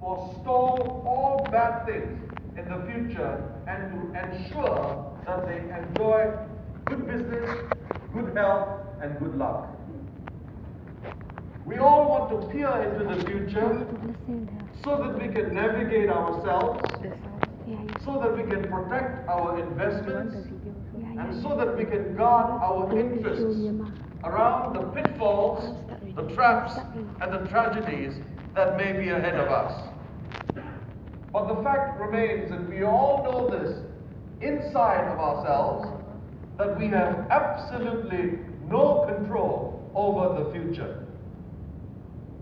forestall all bad things in the future and to ensure that they enjoy good business, good health, and good luck. We all want to peer into the future so that we can navigate ourselves, so that we can protect our investments, and so that we can guard our interests around the pitfalls, the traps, and the tragedies that may be ahead of us. But the fact remains that we all know this inside of ourselves, that we have absolutely no control over the future.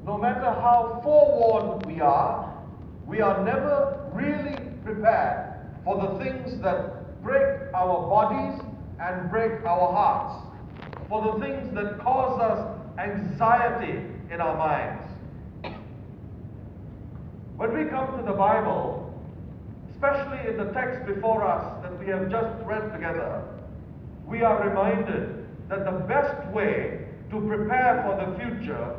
No matter how forewarned we are never really prepared for the things that break our bodies and break our hearts, for the things that cause us anxiety in our minds. When we come to the Bible, especially in the text before us that we have just read together, we are reminded that the best way to prepare for the future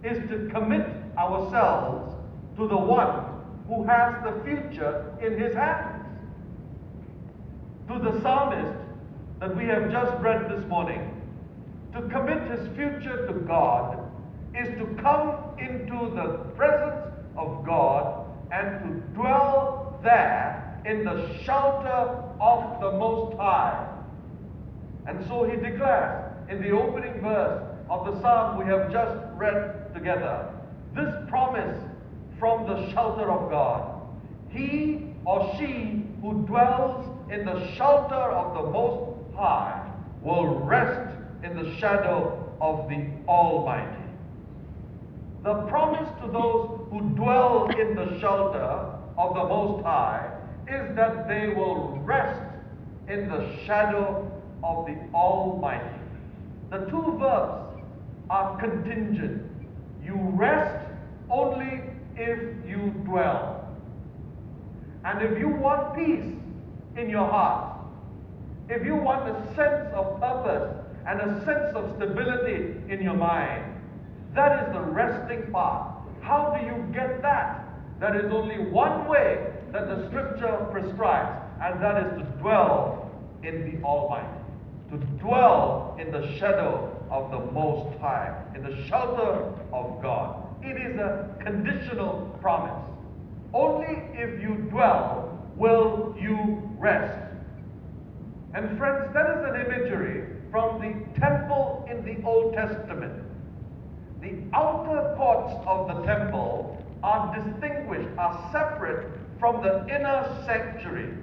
is to commit ourselves to the one who has the future in his hands. To the psalmist that we have just read this morning, to commit his future to God is to come into the presence of God and to dwell there in the shelter of the Most High. And so he declares in the opening verse of the psalm we have just read together, this promise from the shelter of God. He or she who dwells in the shelter of the Most High will rest in the shadow of the Almighty. The promise to those who dwell in the shelter of the Most High is that they will rest in the shadow of the Almighty. The two verbs are contingent. You rest only if you dwell. And if you want peace in your heart, if you want a sense of purpose and a sense of stability in your mind, that is the resting part. How do you get that? There is only one way that the Scripture prescribes, and that is to dwell in the Almighty. To dwell in the shadow of the Most High, in the shelter of God. It is a conditional promise. Only if you dwell will you rest. And friends, that is an imagery from the temple in the Old Testament. The outer courts of the temple are distinguished, are separate from the inner sanctuary.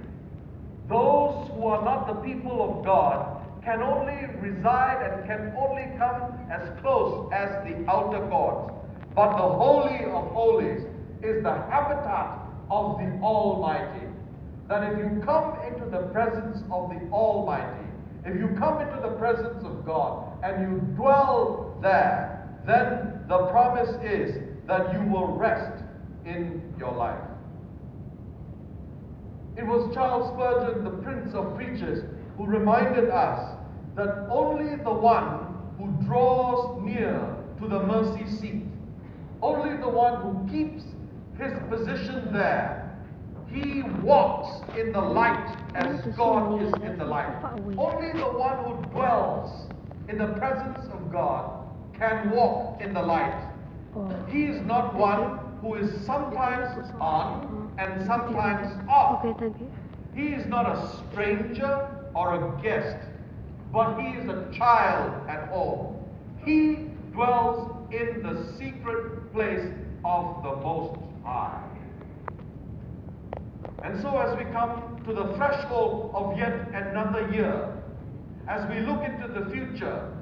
Those who are not the people of God can only reside and can only come as close as the outer courts. But the Holy of Holies is the habitat of the Almighty. That if you come into the presence of the Almighty, if you come into the presence of God and you dwell there, then the promise is that you will rest in your life. It was Charles Spurgeon, the Prince of Preachers, who reminded us that only the one who draws near to the mercy seat, only the one who keeps his position there, he walks in the light as God is in the light. Only the one who dwells in the presence of God can walk in the light. He is not one who is sometimes on and sometimes off. He is not a stranger or a guest, but he is a child at home. He dwells in the secret place of the Most High. And so as we come to the threshold of yet another year, as we look into the future,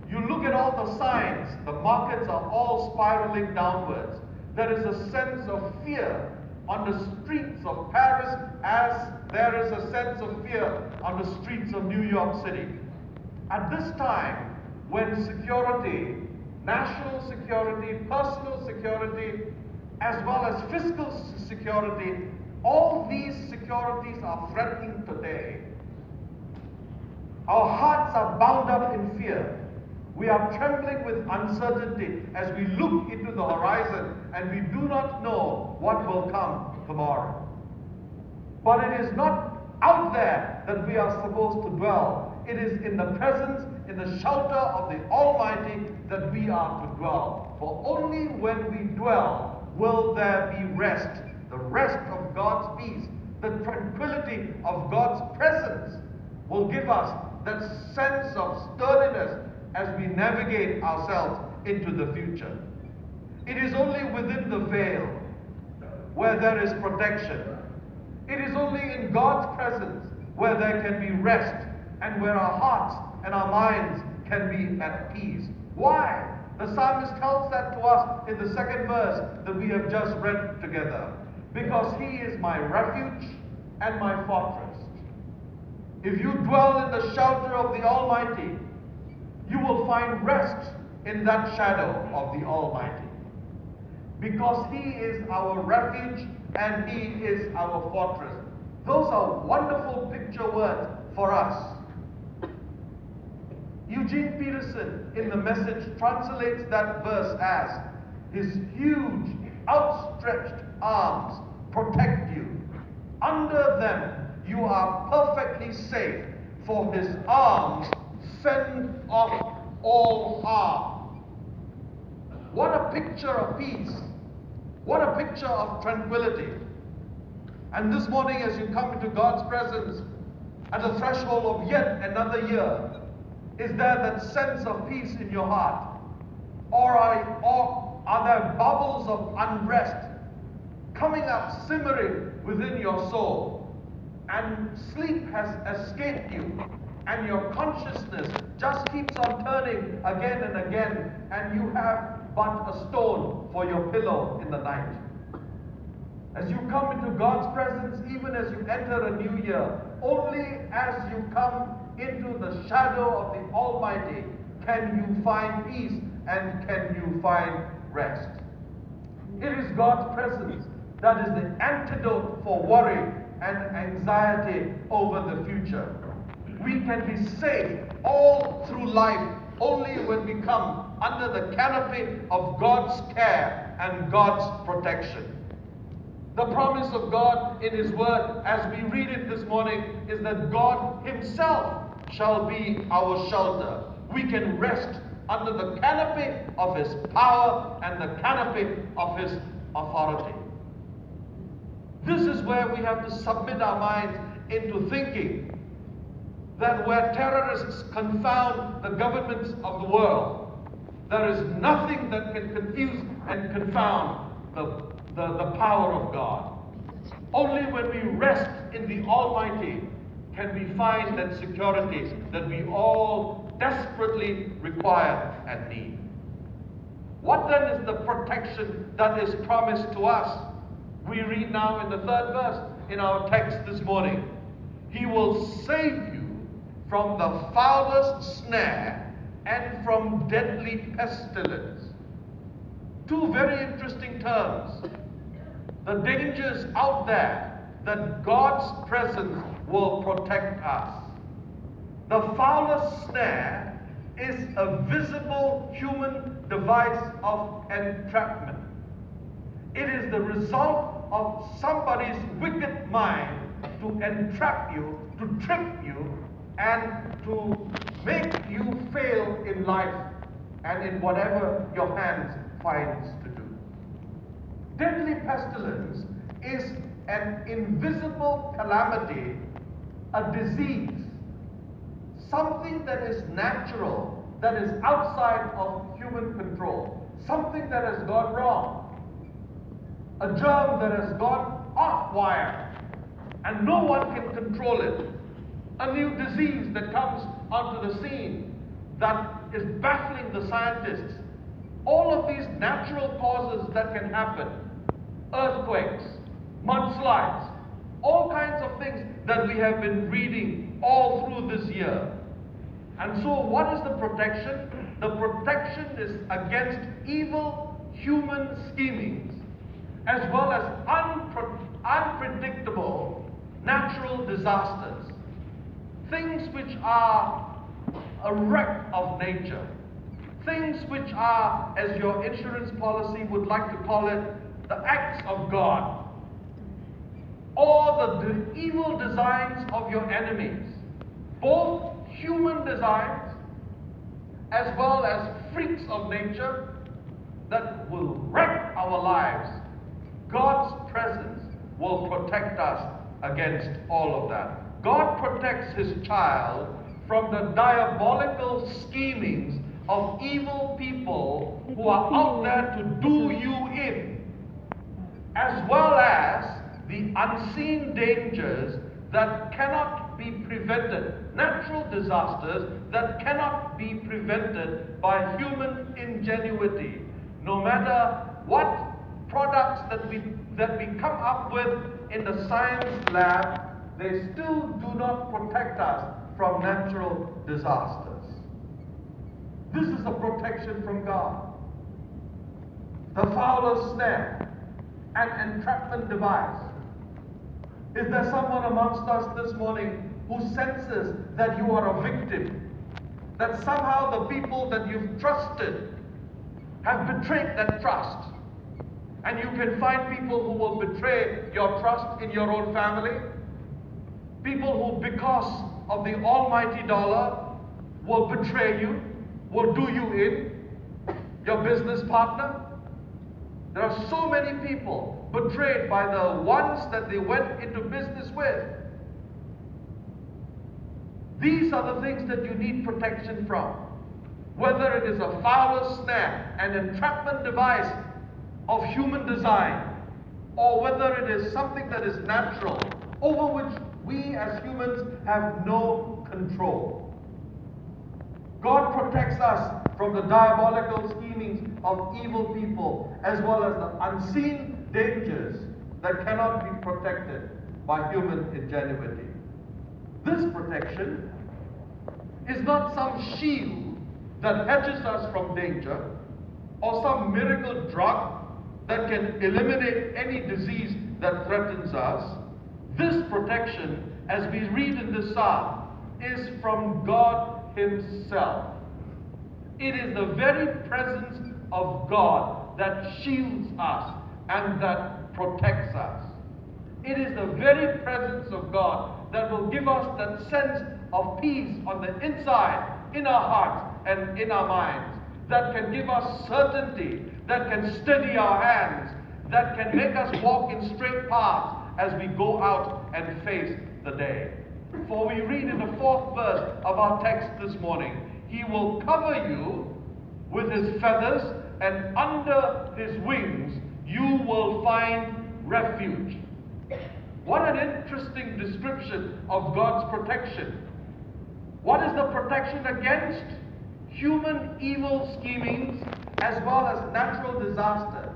you look at all the signs, the markets are all spiraling downwards. There is a sense of fear on the streets of Paris as there is a sense of fear on the streets of New York City. At this time, when security, national security, personal security, as well as fiscal security, all these securities are threatening today. Our hearts are bound up in fear. We are trembling with uncertainty as we look into the horizon and we do not know what will come tomorrow. But it is not out there that we are supposed to dwell. It is in the presence, in the shelter of the Almighty that we are to dwell. For only when we dwell will there be rest, the rest of God's peace, the tranquility of God's presence will give us that sense of sturdiness as we navigate ourselves into the future. It is only within the veil where there is protection. It is only in God's presence where there can be rest and where our hearts and our minds can be at peace. Why? The psalmist tells that to us in the second verse that we have just read together. Because he is my refuge and my fortress. If you dwell in the shelter of the Almighty, you will find rest in that shadow of the Almighty. Because he is our refuge and he is our fortress. Those are wonderful picture words for us. Eugene Peterson in the Message translates that verse as, his huge outstretched arms protect you. Under them you are perfectly safe, for his arms fend off all harm. What a picture of peace. What a picture of tranquility. And this morning as you come into God's presence at the threshold of yet another year, is there that sense of peace in your heart? Or are there bubbles of unrest coming up, simmering within your soul? And sleep has escaped you, and your consciousness just keeps on turning again and again, and you have but a stone for your pillow in the night. As you come into God's presence, even as you enter a new year, only as you come into the shadow of the Almighty can you find peace and can you find rest. It is God's presence that is the antidote for worry and anxiety over the future. We can be safe all through life only when we come under the canopy of God's care and God's protection. The promise of God in His Word, as we read it this morning, is that God Himself shall be our shelter. We can rest under the canopy of His power and the canopy of His authority. This is where we have to submit our minds into thinking that where terrorists confound the governments of the world, there is nothing that can confuse and confound the power of God. Only when we rest in the Almighty can we find that security that we all desperately require and need. What then is the protection that is promised to us? We read now in the third verse in our text this morning. He will save you from the foulest snare and from deadly pestilence. Two very interesting terms. The dangers out there that God's presence will protect us. The foulest snare is a visible human device of entrapment. It is the result of somebody's wicked mind to entrap you, to trick you, and to make you fail in life and in whatever your hands finds to do. Deadly pestilence is an invisible calamity, a disease, something that is natural, that is outside of human control, something that has gone wrong, a germ that has gone off wire, and no one can control it, a new disease that comes onto the scene that is baffling the scientists. All of these natural causes that can happen, earthquakes, mudslides, all kinds of things that we have been reading all through this year. And so what is the protection? The protection is against evil human schemings, as well as unpredictable natural disasters. Things which are a wreck of nature. Things which are, as your insurance policy would like to call it, the acts of God, or the evil designs of your enemies, both human designs as well as freaks of nature that will wreck our lives, God's presence will protect us against all of that. God protects His child from the diabolical schemings of evil people who are out there to do you in, as well as the unseen dangers that cannot be prevented, natural disasters that cannot be prevented by human ingenuity. No matter what products that we come up with in the science lab, they still do not protect us from natural disasters. This is a protection from God. The fowler's snare, an entrapment device. Is there someone amongst us this morning who senses that you are a victim? That somehow the people that you've trusted have betrayed that trust? And you can find people who will betray your trust in your own family. People who, because of the almighty dollar, will betray you, will do you in. Your business partner. There are so many people betrayed by the ones that they went into business with. These are the things that you need protection from. Whether it is a fowler's snare, an entrapment device of human design, or whether it is something that is natural, over which we as humans have no control. God protects us from the diabolical schemings of evil people, as well as the unseen dangers that cannot be protected by human ingenuity. This protection is not some shield that hedges us from danger, or some miracle drug that can eliminate any disease that threatens us. This protection, as we read in this psalm, is from God Himself. It is the very presence of God that shields us and that protects us. It is the very presence of God that will give us that sense of peace on the inside, in our hearts and in our minds, that can give us certainty, that can steady our hands, that can make us walk in straight paths as we go out and face the day. For we read in the 4th verse of our text this morning, He will cover you with His feathers, and under His wings you will find refuge. What an interesting description of God's protection. What is the protection against human evil schemings as well as natural disasters?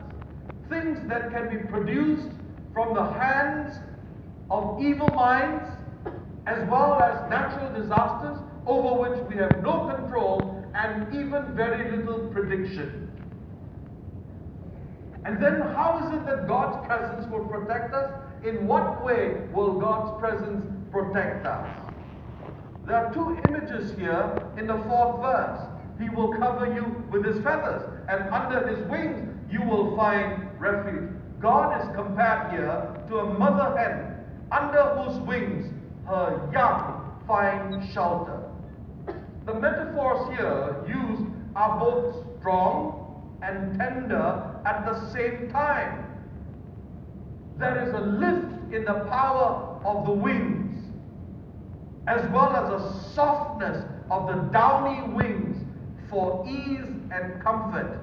Things that can be produced from the hands of evil minds, as well as natural disasters over which we have no control and even very little prediction. And then how is it that God's presence will protect us? In what way will God's presence protect us? There are two images here in the 4th verse. He will cover you with His feathers, and under His wings you will find refuge. God is compared here to a mother hen, under whose wings her young find shelter. The metaphors here used are both strong and tender at the same time. There is a lift in the power of the wings, as well as a softness of the downy wings for ease and comfort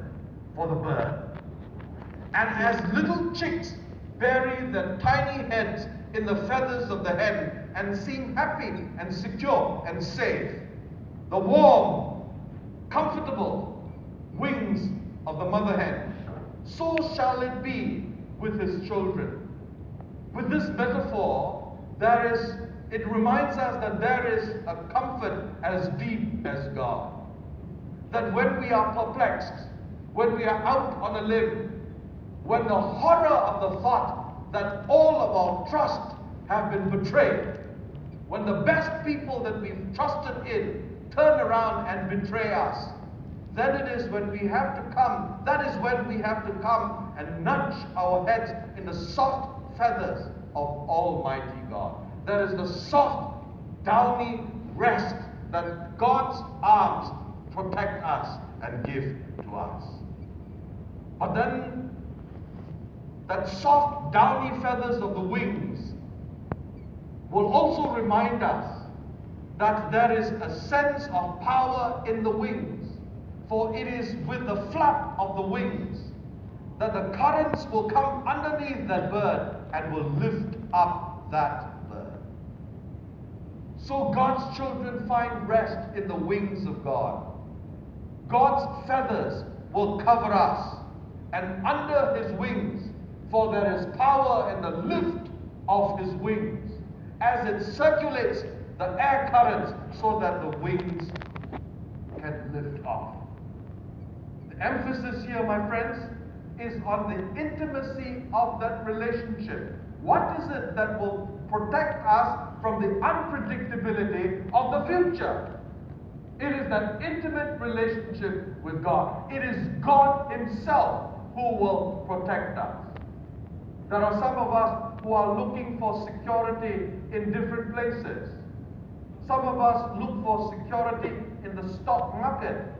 for the bird. And as little chicks bury their tiny heads in the feathers of the hen and seem happy and secure and safe, the warm, comfortable wings of the mother hen, so shall it be with His children. With this metaphor, it reminds us that there is a comfort as deep as God. That when we are perplexed, when we are out on a limb, when the horror of the thought that all of our trust have been betrayed, when the best people that we've trusted in turn around and betray us, then it is when we have to come, that is when we have to come and nudge our heads in the soft feathers of Almighty God. There is the soft, downy rest that God's arms protect us and give to us. But then, that soft, downy feathers of the wings will also remind us that there is a sense of power in the wings. For it is with the flap of the wings that the currents will come underneath that bird and will lift up that bird. So God's children find rest in the wings of God. God's feathers will cover us, and under his wings, for there is power in the lift of his wings, as it circulates the air currents so that the wings can lift off. The emphasis here, my friends, is on the intimacy of that relationship. What is it that will protect us from the unpredictability of the future? It is that intimate relationship with God. It is God himself who will protect us. There are some of us who are looking for security in different places. Some of us look for security in the stock market.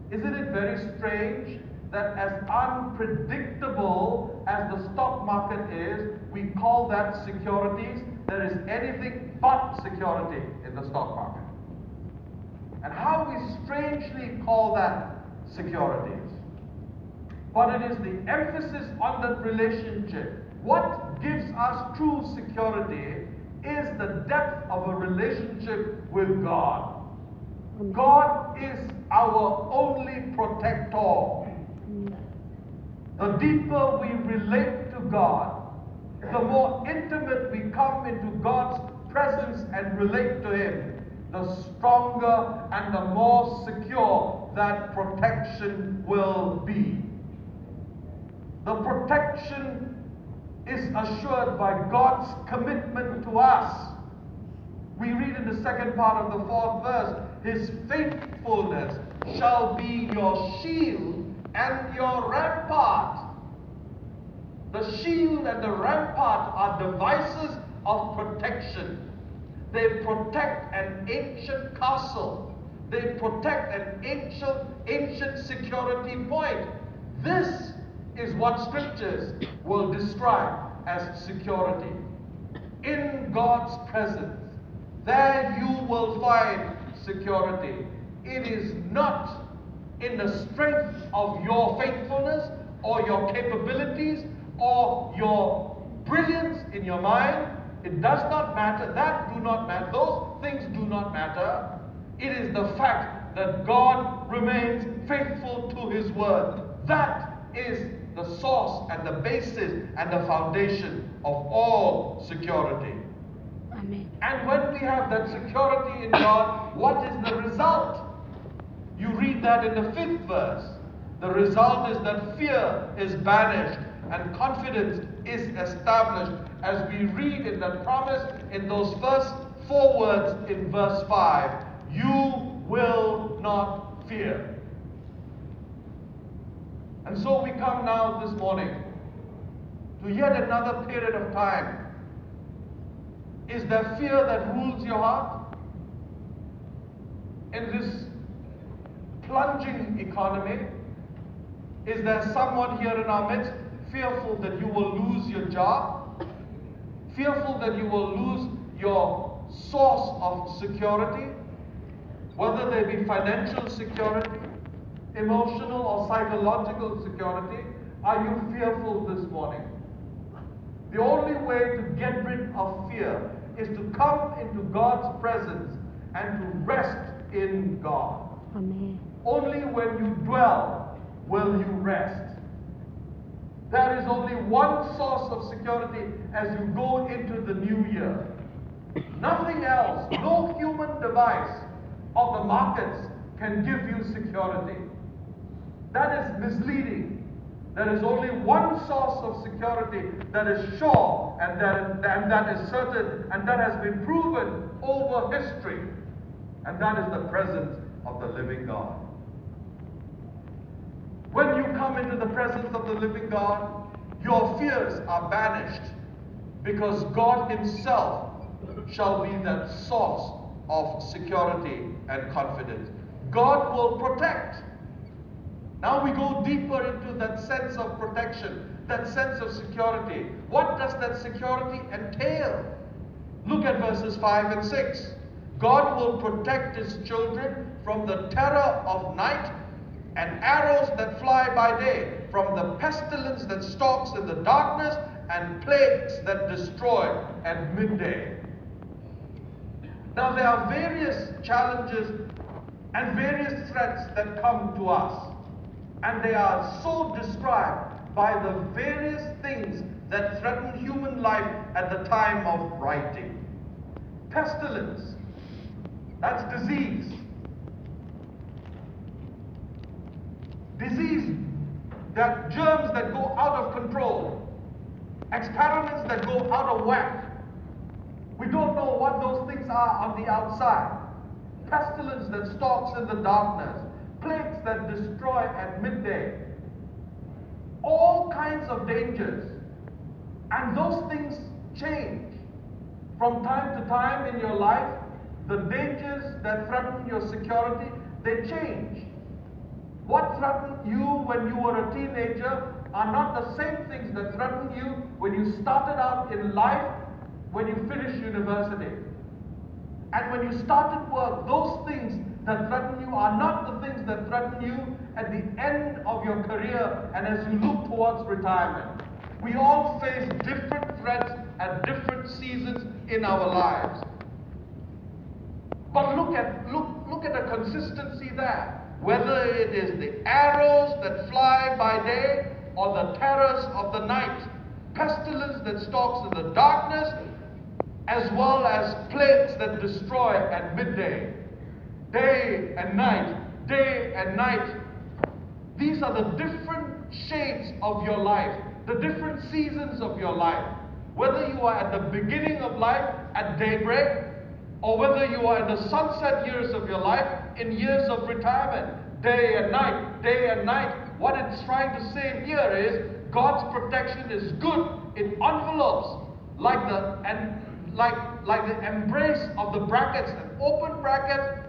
Isn't it very strange that as unpredictable as the stock market is, we call that securities? There is anything but security in the stock market. And how we strangely call that securities. But it is the emphasis on that relationship. What gives us true security is the depth of a relationship with God. God is our only protector. The deeper we relate to God, the more intimate we come into God's presence and relate to him, the stronger and the more secure that protection will be. The protection is assured by God's commitment to us. We read in the second part of the 4th verse, his faithfulness shall be your shield and your rampart. The shield and the rampart are devices of protection. They protect an ancient castle. They protect an ancient security point. This is what scriptures will describe as security. In God's presence, there you will find security. It is not in the strength of your faithfulness or your capabilities or your brilliance in your mind. It does not matter. That do not matter. Those things do not matter. It is the fact that God remains faithful to his word. That is the source and the basis and the foundation of all security. Amen. And when we have that security in God, what is the result? You read that in the 5th verse. The result is that fear is banished and confidence is established, as we read in that promise in those first 4 words in verse 5. You will not fear. And so we come now this morning to yet another period of time. Is there fear that rules your heart? In this plunging economy, is there someone here in our midst fearful that you will lose your job? Fearful that you will lose your source of security? Whether they be financial security, emotional or psychological security, are you fearful this morning? The only way to get rid of fear is to come into God's presence and to rest in God. Amen. Only when you dwell will you rest. There is only one source of security as you go into the new year. Nothing else, no human device of the markets can give you security. That is misleading. There is only one source of security that is sure and that is certain and that has been proven over history. And that is the presence of the living God. When you come into the presence of the living God, your fears are banished, because God Himself shall be that source of security and confidence. God will protect. Now we go deeper into that sense of protection, that sense of security. What does that security entail? Look at verses 5 and 6. God will protect His children from the terror of night and arrows that fly by day, from the pestilence that stalks in the darkness and plagues that destroy at midday. Now there are various challenges and various threats that come to us, and they are so described by the various things that threaten human life at the time of writing. Pestilence, that's disease. Disease, that germs that go out of control. Experiments that go out of whack. We don't know what those things are on the outside. Pestilence that stalks in the darkness. Plagues that destroy at midday. All kinds of dangers. And those things change. From time to time in your life, the dangers that threaten your security, they change. What threatened you when you were a teenager are not the same things that threatened you when you started out in life, when you finished university. And when you started work, those things that threaten you are not the things that threaten you at the end of your career and as you look towards retirement. We all face different threats at different seasons in our lives. But look at the consistency there. Whether it is the arrows that fly by day or the terrors of the night, pestilence that stalks in the darkness, as well as plagues that destroy at midday. Day and night, day and night. These are the different shades of your life, the different seasons of your life. Whether you are at the beginning of life at daybreak, or whether you are in the sunset years of your life, in years of retirement, day and night, day and night. What it's trying to say here is God's protection is good. It envelopes like the embrace of the brackets, an open bracket,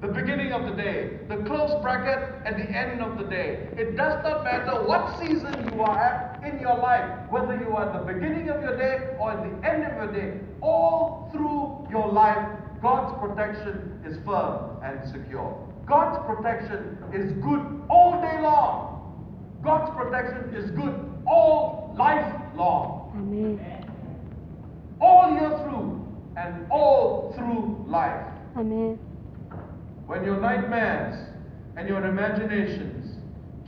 the beginning of the day, the closed bracket at the end of the day. It does not matter what season you are at in your life, whether you are at the beginning of your day or at the end of your day, all through your life, God's protection is firm and secure. God's protection is good all day long. God's protection is good all life long. Amen. All year through and all through life. Amen. When your nightmares and your imaginations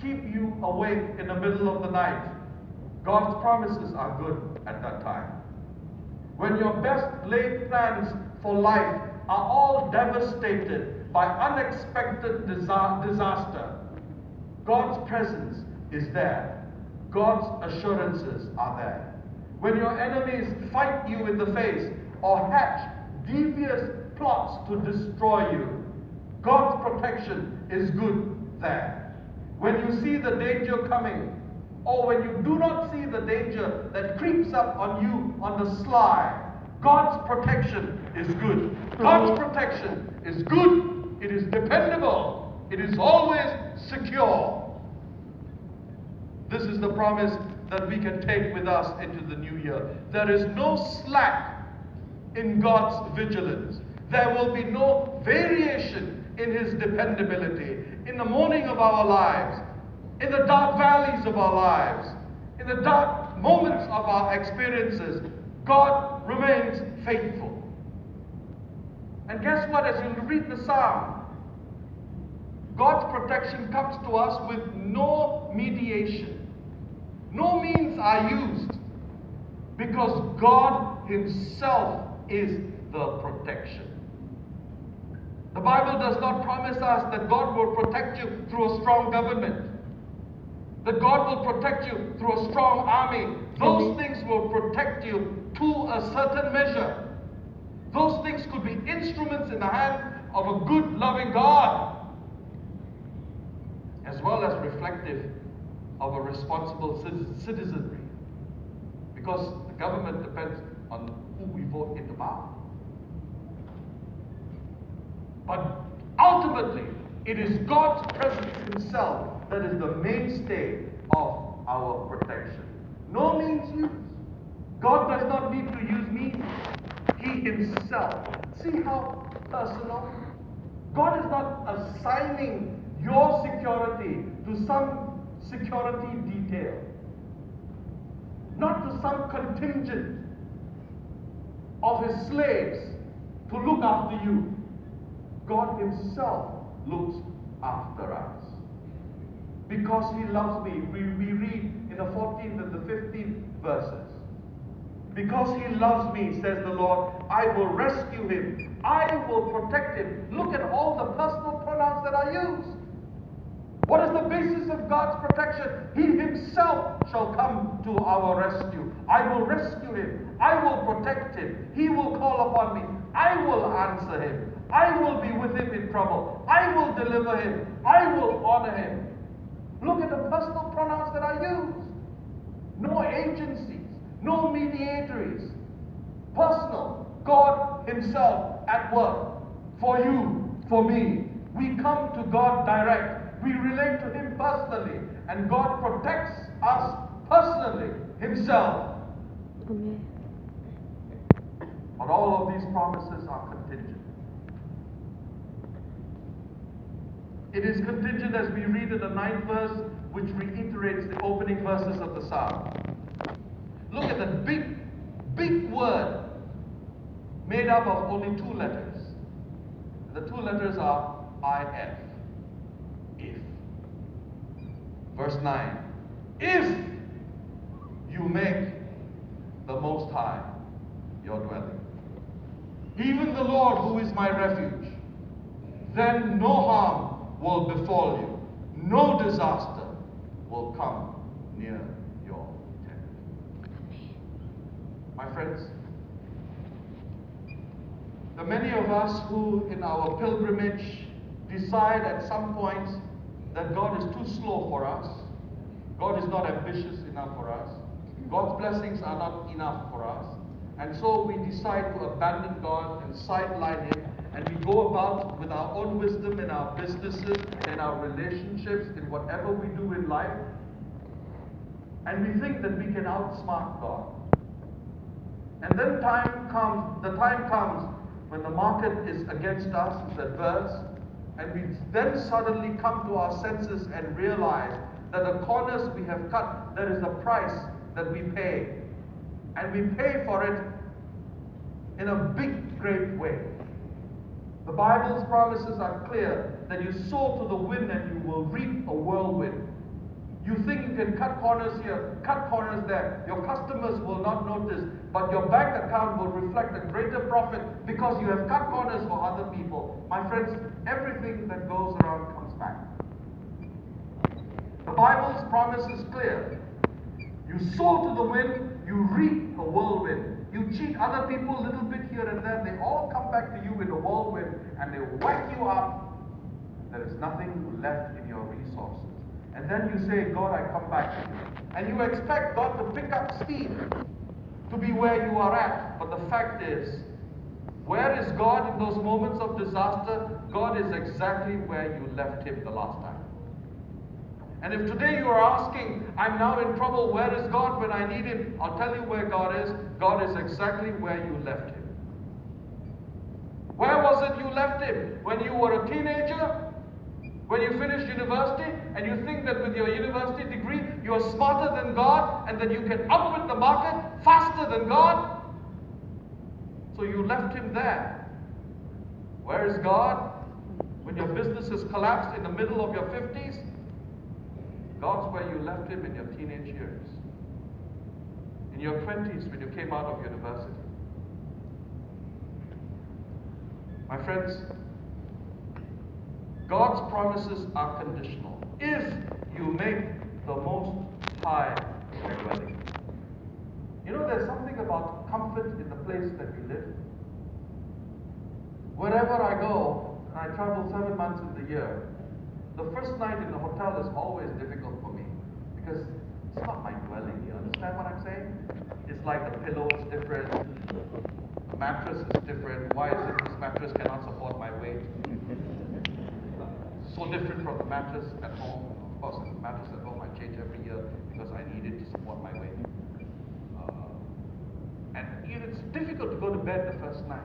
keep you awake in the middle of the night, God's promises are good at that time. When your best laid plans for life are all devastated by unexpected disaster, God's presence is there. God's assurances are there. When your enemies fight you in the face or hatch devious plots to destroy you, God's protection is good there. When you see the danger coming, or when you do not see the danger that creeps up on you on the sly, God's protection is good. God's protection is good. It is dependable. It is always secure. This is the promise that we can take with us into the new year. There is no slack in God's vigilance. There will be no variation in His dependability. In the morning of our lives, in the dark valleys of our lives, in the dark moments of our experiences, God remains faithful. And guess what? As you read the Psalm, God's protection comes to us with no mediation. No means are used, because God Himself is the protection. The Bible does not promise us that God will protect you through a strong government, that God will protect you through a strong army. Those things will protect you to a certain measure. Those things could be instruments in the hand of a good, loving God. as well as reflective of a responsible citizenry. Because the government depends on who we vote into power. But ultimately, it is God's presence Himself that is the mainstay of our protection. No means used. God does not need to use me. He Himself. See how personal? God is not assigning your security to some security detail, not to some contingent of His slaves to look after you. God Himself looks after us. Because He loves me. We read in the 14th and the 15th verses. Because He loves me, says the Lord, I will rescue Him. I will protect Him. Look at all the personal pronouns that are used. What is the basis of God's protection? He Himself shall come to our rescue. I will rescue Him. I will protect Him. He will call upon me. I will answer Him. I will be with Him in trouble. I will deliver Him. I will honor Him. Look at the personal pronouns that are used. No agencies, no mediators. Personal. God Himself at work. For you, for me. We come to God direct. We relate to Him personally. And God protects us personally, Himself. Amen. But all of these promises are contingent. It is contingent as we read in the 9th verse, which reiterates the opening verses of the Psalm. Look at the big word made up of only 2 letters. The 2 letters are IF. If. Verse 9. If you make the Most High your dwelling, even the Lord who is my refuge, then no harm will befall you, no disaster will come near your tent. My friends, the many of us who in our pilgrimage decide at some point that God is too slow for us, God is not ambitious enough for us, God's blessings are not enough for us, and so we decide to abandon God and sideline Him, and we go about with our own wisdom in our businesses, in our relationships, in whatever we do in life, and we think that we can outsmart God. And then the time comes when the market is against us, is adverse, and we then suddenly come to our senses and realize that the corners we have cut, there is a price that we pay. And we pay for it in a big, great way. The Bible's promises are clear that you sow to the wind and you will reap a whirlwind. You think you can cut corners here, cut corners there. Your customers will not notice, but your bank account will reflect a greater profit because you have cut corners for other people. My friends, everything that goes around comes back. The Bible's promise is clear. You sow to the wind, you reap a whirlwind. You cheat other people a little bit here and there, they all come back to you in a whirlwind and they whack you up. There is nothing left in your resources. And then you say, God, I come back to you. And you expect God to pick up speed to be where you are at. But the fact is, where is God in those moments of disaster? God is exactly where you left Him the last time. And if today you are asking, I'm now in trouble, where is God when I need Him? I'll tell you where God is. God is exactly where you left Him. Where was it you left Him? When you were a teenager? When you finished university and you think that with your university degree you are smarter than God and that you can outwit the market faster than God? So you left Him there. Where is God? When your business has collapsed in the middle of your 50s? God's where you left Him in your teenage years. In your 20s when you came out of university. My friends, God's promises are conditional. If you make the Most High your dwelling. You know, there's something about comfort in the place that we live. Wherever I go, and I travel 7 months in the year, The first night in the hotel is always difficult for me because it's not my dwelling. You understand what I'm saying? It's like the pillow is different, the mattress is different. Why is it this mattress cannot support my weight? So different from the mattress at home. Of course, the mattress at home I change every year because I need it to support my weight. And it's difficult to go to bed the first night.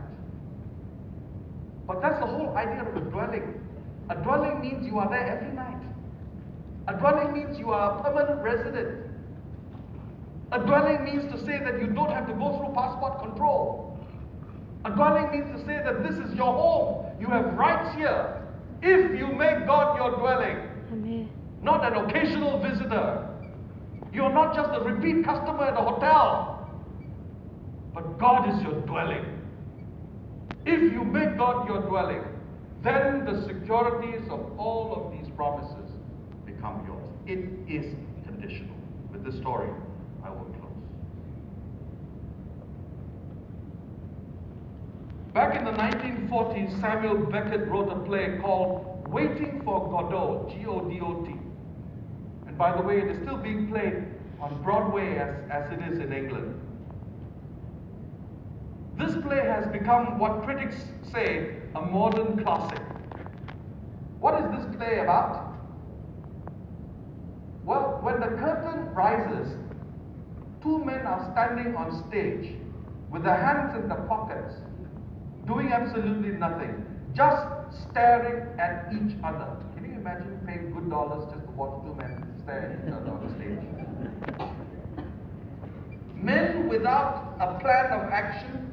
But that's the whole idea of a dwelling. A dwelling means you are there every night. A dwelling means you are a permanent resident. A dwelling means to say that you don't have to go through passport control. A dwelling means to say that this is your home. You have rights here. If you make God your dwelling, Amen. not an occasional visitor. You're not just a repeat customer at a hotel, but God is your dwelling. If you make God your dwelling, then the securities of all of these promises become yours. It is conditional. With this story, I will close. Back in the 1940s, Samuel Beckett wrote a play called Waiting for Godot, G-O-D-O-T. And by the way, it is still being played on Broadway as it is in England. This play has become what critics say a modern classic. What is this play about? Well, when the curtain rises, two men are standing on stage with their hands in their pockets, doing absolutely nothing, just staring at each other. Can you imagine paying good dollars just to watch two men stare at each other on stage? Men without a plan of action,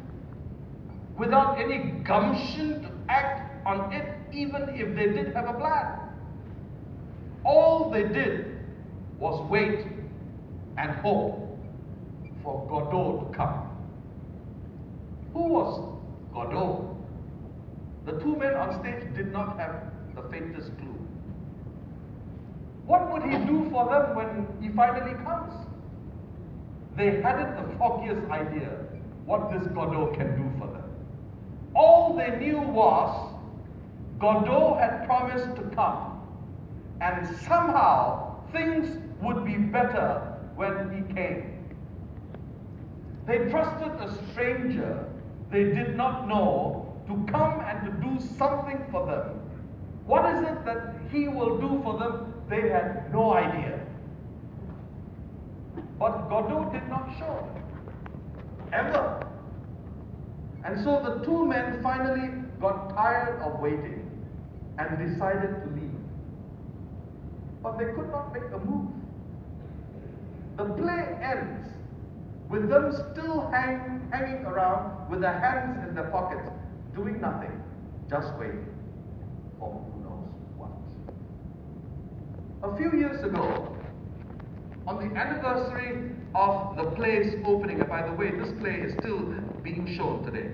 without any gumption to act on it, even if they did have a plan. All they did was wait and hope for Godot to come. Who was Godot? The two men on stage did not have the faintest clue. What would he do for them when he finally comes? They hadn't the foggiest idea what this Godot can do for them. All they knew was Godot had promised to come, and somehow things would be better when he came. They trusted a stranger they did not know to come and to do something for them. What is it that he will do for them? They had no idea. But Godot did not show, ever. And so the two men finally got tired of waiting and decided to leave. But they could not make a move. The play ends with them still hanging around with their hands in their pockets, doing nothing, just waiting for who knows what. A few years ago, on the anniversary of the play's opening, and by the way, this play is still being shown today,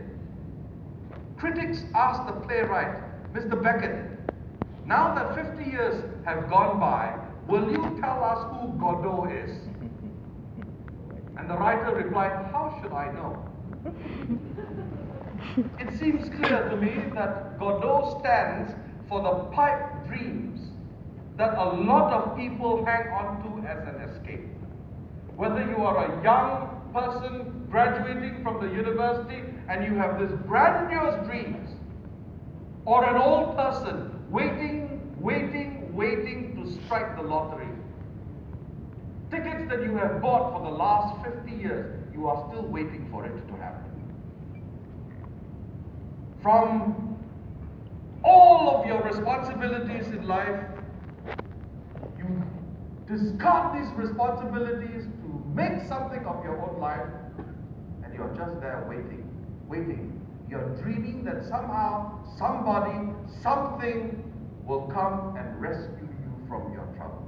critics asked the playwright, Mr. Beckett, now that 50 years have gone by, will you tell us who Godot is? And the writer replied, how should I know? It seems clear to me that Godot stands for the pipe dreams that a lot of people hang on to as an escape. Whether you are a young person graduating from the university and you have this grandiose dreams, or an old person waiting to strike the lottery. Tickets that you have bought for the last 50 years, you are still waiting for it to happen. From all of your responsibilities in life, you discard these responsibilities to make something of your own life, and you're just there waiting. You're dreaming that somehow, somebody, something will come and rescue you from your trouble.